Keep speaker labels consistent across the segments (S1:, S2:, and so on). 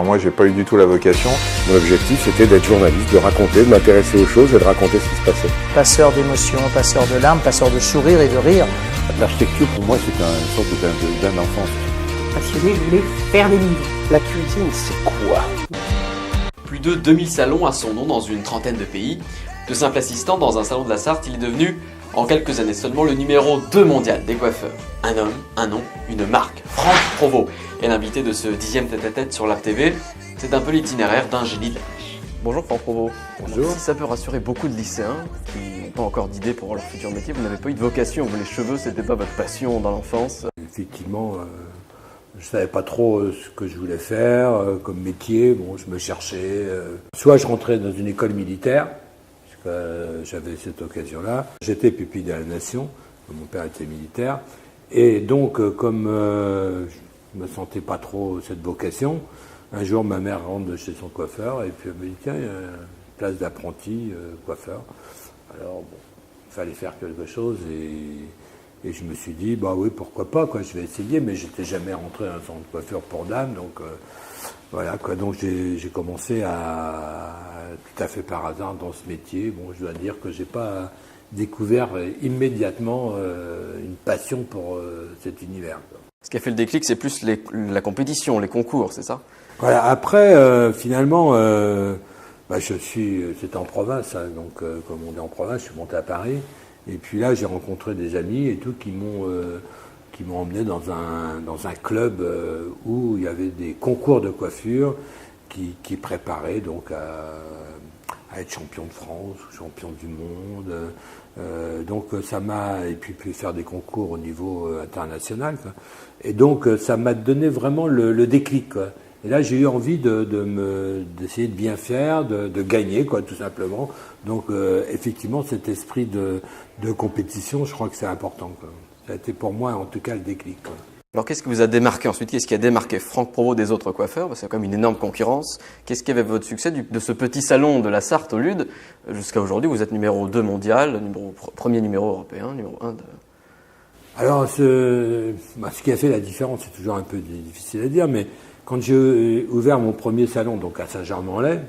S1: moi, j'ai pas eu du tout la vocation.
S2: Mon objectif, c'était d'être journaliste, de raconter, de m'intéresser aux choses et de raconter ce qui se passait.
S3: Passeur d'émotions, passeur de larmes, passeur de sourires et de rires.
S4: L'architecture, pour moi, c'est une sorte d'un enfance.
S5: Passionné, je voulais faire des livres.
S2: La cuisine, c'est quoi?
S6: Plus de 2000 salons à son nom dans une trentaine de pays. De simple assistant dans un salon de la Sarthe, il est devenu, en quelques années seulement, le numéro 2 mondial des coiffeurs. Un homme, un nom, une marque, Franck Provost. Et l'invité de ce 10e tête-à-tête sur Lab TV, c'est un peu l'itinéraire d'un génie de la pêche. Bonjour Franck Provost.
S2: Bonjour.
S6: Si ça peut rassurer beaucoup de lycéens qui n'ont pas encore d'idée pour leur futur métier, vous n'avez pas eu de vocation, vous les cheveux, c'était pas votre passion dans l'enfance.
S2: Effectivement, je savais pas trop ce que je voulais faire comme métier. Bon, je me cherchais. Soit je rentrais dans une école militaire, j'avais cette occasion-là. J'étais pupille de la Nation, mon père était militaire. Et donc, comme je me sentais pas trop cette vocation, un jour ma mère rentre de chez son coiffeur et puis elle me dit tiens, il y a une place d'apprenti coiffeur. Alors bon, il fallait faire quelque chose et je me suis dit bah oui, pourquoi pas, quoi, je vais essayer, mais j'étais jamais rentré dans un centre de coiffure pour dames, donc voilà quoi. Donc j'ai commencé à tout à fait par hasard dans ce métier. Bon, je dois dire que j'ai pas découvert immédiatement une passion pour cet univers, quoi.
S6: Ce qui a fait le déclic, c'est plus la compétition, les concours, c'est ça?
S2: Voilà. Après, finalement, c'était en province, hein, donc comme on est en province, je suis monté à Paris. Et puis là, j'ai rencontré des amis et tout qui m'ont emmené dans un club où il y avait des concours de coiffure qui préparaient donc à être champion de France, champion du monde. Donc ça m'a, et puis faire des concours au niveau international, quoi. Et donc ça m'a donné vraiment le déclic, quoi. Et là j'ai eu envie d'essayer de bien faire, de gagner, quoi, tout simplement. Donc effectivement cet esprit de compétition, je crois que c'est important, quoi. Ça a été pour moi en tout cas le déclic, quoi.
S6: Alors qu'est-ce qui vous a démarqué ensuite? Qu'est-ce qui a démarqué Franck Provost des autres coiffeurs? Parce qu'il y a quand même une énorme concurrence. Qu'est-ce qui avait votre succès de ce petit salon de la Sarthe au Lude jusqu'à aujourd'hui? Vous êtes numéro 2 mondial, premier numéro européen, numéro 1 de...
S2: Alors ce qui a fait la différence, c'est toujours un peu difficile à dire, mais quand j'ai ouvert mon premier salon donc à Saint-Germain-en-Laye,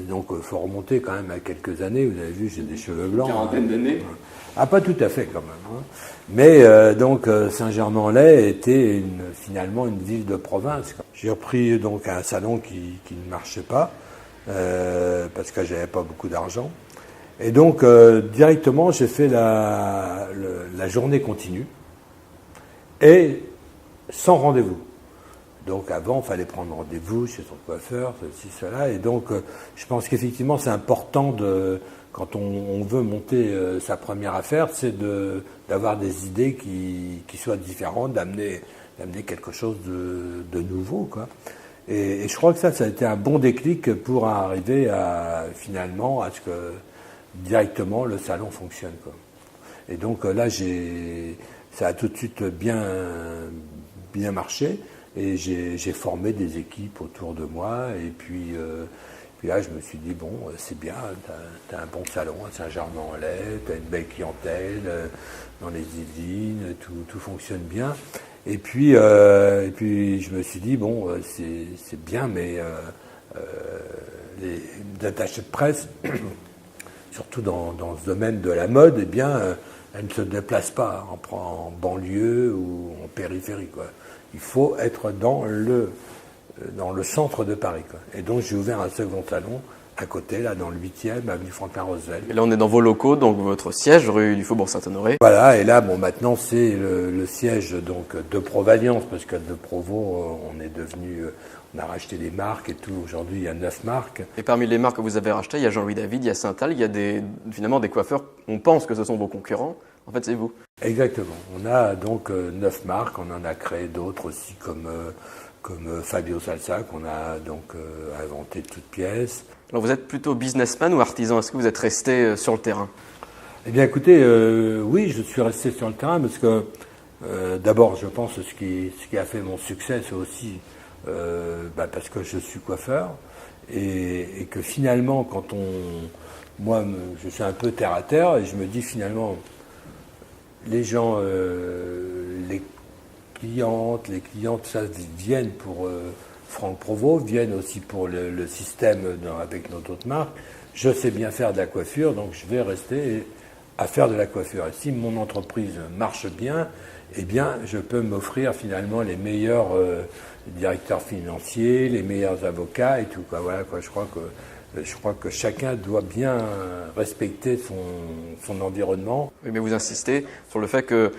S2: donc il faut remonter quand même à quelques années, vous avez vu, j'ai des cheveux blancs.
S6: Quarantaine d'années.
S2: Ah, pas tout à fait quand même, hein. Mais donc Saint-Germain-en-Laye était finalement une ville de province, quoi. J'ai repris donc un salon qui ne marchait pas, parce que j'avais pas beaucoup d'argent. Et donc directement j'ai fait la journée continue et sans rendez-vous. Donc avant, il fallait prendre rendez-vous chez son coiffeur, ceci, cela. Et donc je pense qu'effectivement c'est important quand on veut monter sa première affaire, c'est d'avoir des idées qui soient différentes, d'amener quelque chose de nouveau, quoi. Et je crois que ça a été un bon déclic pour arriver finalement à ce que directement le salon fonctionne, quoi. Et donc là ça a tout de suite bien marché et j'ai formé des équipes autour de moi et puis là je me suis dit bon, c'est bien, t'as un bon salon à Saint-Germain-en-Laye, t'as une belle clientèle dans les Yvelines, tout fonctionne bien. Et puis je me suis dit bon, c'est bien, mais les attachés de presse surtout dans ce domaine de la mode, eh bien, elle ne se déplace pas en banlieue ou en périphérie, quoi. Il faut être dans le centre de Paris, quoi. Et donc j'ai ouvert un second salon à côté, là, dans le 8e, avenue Franklin-Roosevelt.
S6: Et là, on est dans vos locaux, donc votre siège, rue du Faubourg Saint-Honoré.
S2: Voilà, et là, bon, maintenant, c'est le siège donc de Provalliance, parce que de Provo, on a racheté des marques et tout. Aujourd'hui, il y a 9 marques.
S6: Et parmi les marques que vous avez rachetées, il y a Jean-Louis David, il y a Saint-Al, il y a finalement des coiffeurs, on pense que ce sont vos concurrents. En fait, c'est vous.
S2: Exactement. On a donc 9 marques, on en a créé d'autres aussi, comme Fabio Salsa, qu'on a donc inventé de toutes pièces.
S6: Alors vous êtes plutôt businessman ou artisan? Est-ce que vous êtes resté sur le terrain?
S2: Eh bien écoutez, oui, je suis resté sur le terrain parce que d'abord, je pense que ce qui a fait mon succès, c'est aussi parce que je suis coiffeur et que finalement, moi, je suis un peu terre à terre et je me dis finalement, les gens, les clientes, ça viennent pour Franck Provost, viennent aussi pour le système avec nos autres marques. Je sais bien faire de la coiffure, donc je vais rester à faire de la coiffure. Et si mon entreprise marche bien, eh bien, je peux m'offrir finalement les meilleurs directeurs financiers, les meilleurs avocats et tout, quoi. Voilà, quoi. Je crois que chacun doit bien respecter son environnement.
S6: Oui, mais vous insistez sur le fait qu'un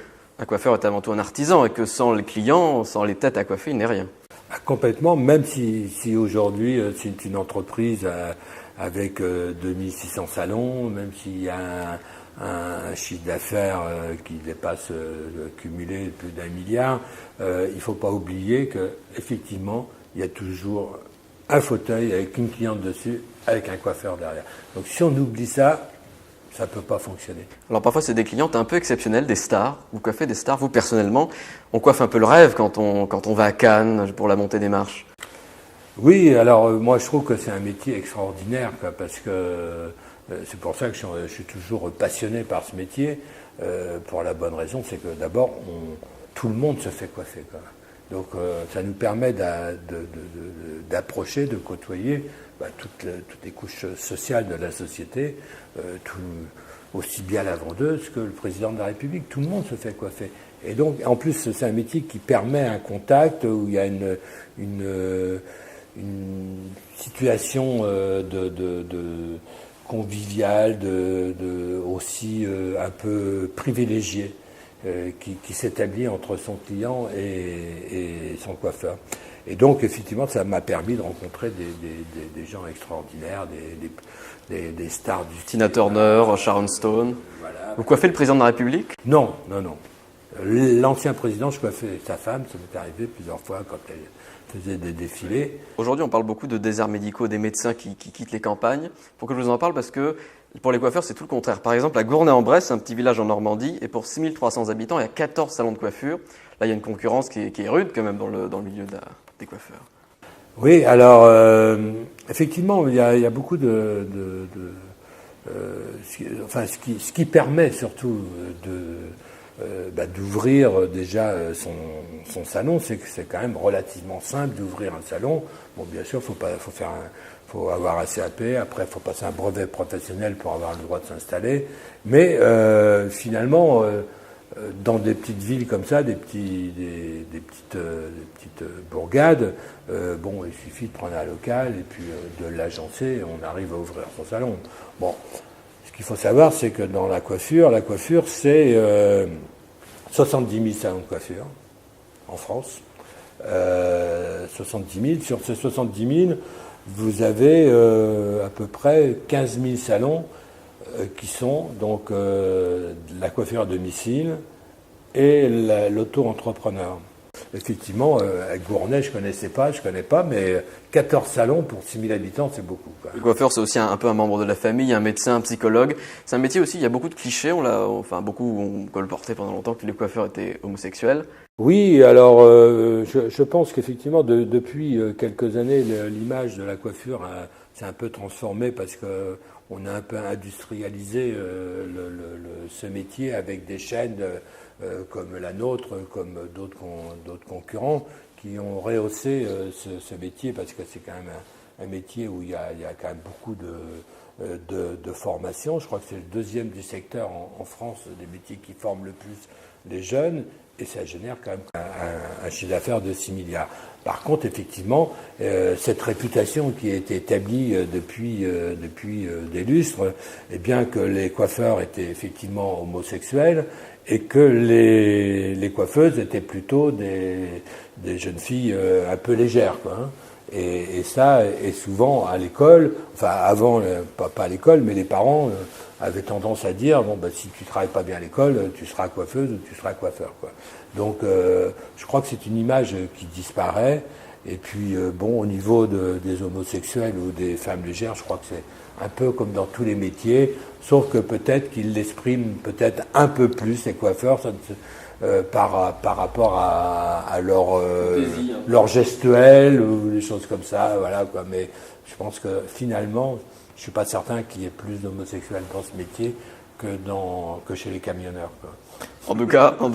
S6: coiffeur est avant tout un artisan et que sans les clients, sans les têtes à coiffer, il n'est rien.
S2: Ah, complètement, même si aujourd'hui c'est une entreprise avec 2600 salons, même s'il y a un chiffre d'affaires qui dépasse cumulé plus d'1 milliard, il ne faut pas oublier qu'effectivement, il y a toujours un fauteuil avec une cliente dessus, avec un coiffeur derrière. Donc si on oublie ça, ça ne peut pas fonctionner.
S6: Alors parfois c'est des clientes un peu exceptionnelles, des stars. Vous coiffez des stars, vous personnellement, on coiffe un peu le rêve quand on va à Cannes pour la montée des marches.
S2: Oui, alors moi je trouve que c'est un métier extraordinaire, quoi, parce que c'est pour ça que je suis toujours passionné par ce métier, pour la bonne raison, c'est que d'abord tout le monde se fait coiffer, quoi. Donc ça nous permet d'approcher, de côtoyer toutes les couches sociales de la société, aussi bien la vendeuse que le président de la République. Tout le monde se fait coiffer. Et donc, en plus, c'est un métier qui permet un contact où il y a une situation conviviale, aussi un peu privilégiée, qui s'établit entre son client et son coiffeur. Et donc, effectivement, ça m'a permis de rencontrer des gens extraordinaires, des stars du
S6: Tina Turner, Sharon Stone. Voilà. Vous coiffez le président de la République ?
S2: Non. L'ancien président, je coiffais sa femme, ça m'est arrivé plusieurs fois quand elle faisait des défilés.
S6: Aujourd'hui, on parle beaucoup de déserts médicaux, des médecins qui quittent les campagnes. Pourquoi je vous en parle ? Parce que pour les coiffeurs, c'est tout le contraire. Par exemple, à Gournay-en-Bresse, un petit village en Normandie, et pour 6300 habitants, il y a 14 salons de coiffure. Là, il y a une concurrence qui est rude quand même dans le milieu des coiffeurs.
S2: Oui, alors effectivement, il y a beaucoup ce qui permet surtout d'ouvrir déjà son salon, c'est que c'est quand même relativement simple d'ouvrir un salon. Bon, bien sûr, faut avoir un CAP, après il faut passer un brevet professionnel pour avoir le droit de s'installer, mais finalement, dans des petites villes comme ça, des petites bourgades, il suffit de prendre un local et puis de l'agencer et on arrive à ouvrir son salon. Bon, ce qu'il faut savoir, c'est que dans la coiffure c'est 70 000 salons de coiffure en France. 70 000. Sur ces 70 000, vous avez à peu près 15 000 salons qui sont donc la coiffure à domicile et l'auto-entrepreneur. Effectivement, à Gournay, je connais pas, mais 14 salons pour 6 000 habitants, c'est beaucoup, quoi.
S6: Le coiffeur, c'est aussi un peu un membre de la famille, un médecin, un psychologue. C'est un métier aussi, il y a beaucoup de clichés, beaucoup ont colporté pendant longtemps que les coiffeurs étaient homosexuels.
S2: Oui, alors je pense qu'effectivement, depuis quelques années, l'image de la coiffure s'est un peu transformée parce que on a un peu industrialisé ce métier avec des chaînes comme la nôtre, comme d'autres concurrents qui ont rehaussé ce métier parce que c'est quand même un métier où il y a quand même beaucoup de formation. Je crois que c'est le deuxième du secteur en France des métiers qui forment le plus les jeunes. Et ça génère quand même un chiffre d'affaires de 6 milliards. Par contre, effectivement, cette réputation qui a été établie depuis des lustres, eh bien que les coiffeurs étaient effectivement homosexuels et que les coiffeuses étaient plutôt des jeunes filles un peu légères, quoi, hein. Et ça, et souvent à l'école, enfin avant, pas à l'école, mais les parents avaient tendance à dire si tu travailles pas bien à l'école, tu seras coiffeuse ou tu seras coiffeur, quoi. Donc je crois que c'est une image qui disparaît. Et puis au niveau des homosexuels ou des femmes légères, je crois que c'est un peu comme dans tous les métiers, sauf que peut-être qu'ils l'expriment peut-être un peu plus, les coiffeurs, par rapport à leur gestuelle ou des choses comme ça, voilà, quoi. Mais je pense que finalement, je suis pas certain qu'il y ait plus d'homosexuels dans ce métier que chez les camionneurs, quoi.
S6: En tout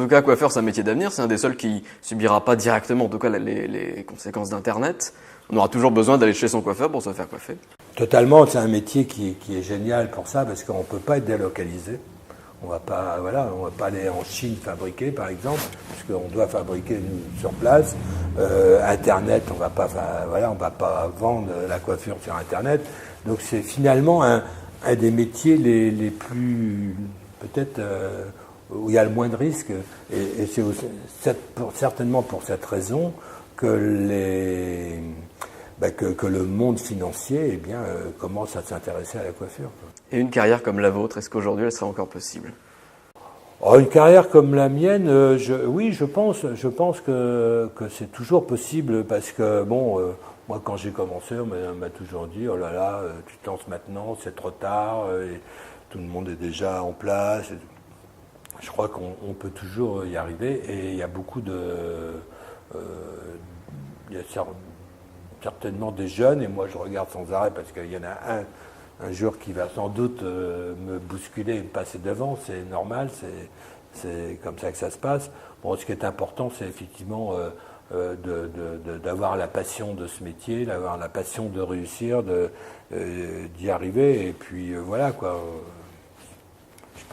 S6: cas, coiffeur, c'est un métier d'avenir. C'est un des seuls qui subira pas directement, en tout cas, les conséquences d'Internet. On aura toujours besoin d'aller chez son coiffeur pour se faire coiffer.
S2: Totalement, c'est un métier qui est génial pour ça, parce qu'on ne peut pas être délocalisé. On va pas aller en Chine fabriquer, par exemple, puisqu'on doit fabriquer sur place. Internet, on va pas vendre la coiffure sur Internet. Donc c'est finalement un des métiers les plus, peut-être, où il y a le moins de risques. Et c'est certainement pour cette raison que le monde financier commence à s'intéresser à la coiffure, quoi.
S6: Et une carrière comme la vôtre, est-ce qu'aujourd'hui elle serait encore possible ?
S2: Une carrière comme la mienne, oui, je pense que c'est toujours possible, parce que moi quand j'ai commencé, on m'a toujours dit oh là là, tu te lances maintenant, c'est trop tard, et tout le monde est déjà en place. Je crois qu'on peut toujours y arriver, et il y a beaucoup il y a certainement des jeunes, et moi je regarde sans arrêt parce qu'il y en a un jour qui va sans doute me bousculer et me passer devant, c'est normal, c'est comme ça que ça se passe. Bon, ce qui est important, c'est effectivement d'avoir la passion de ce métier, d'avoir la passion de réussir, d'y arriver, et puis voilà quoi. Je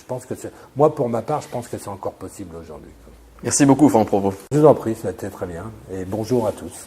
S2: pense que c'est, moi pour ma part, je pense que c'est encore possible aujourd'hui.
S6: Merci beaucoup, Franck Provost.
S2: Je vous en prie, ça a été très bien, et bonjour à tous.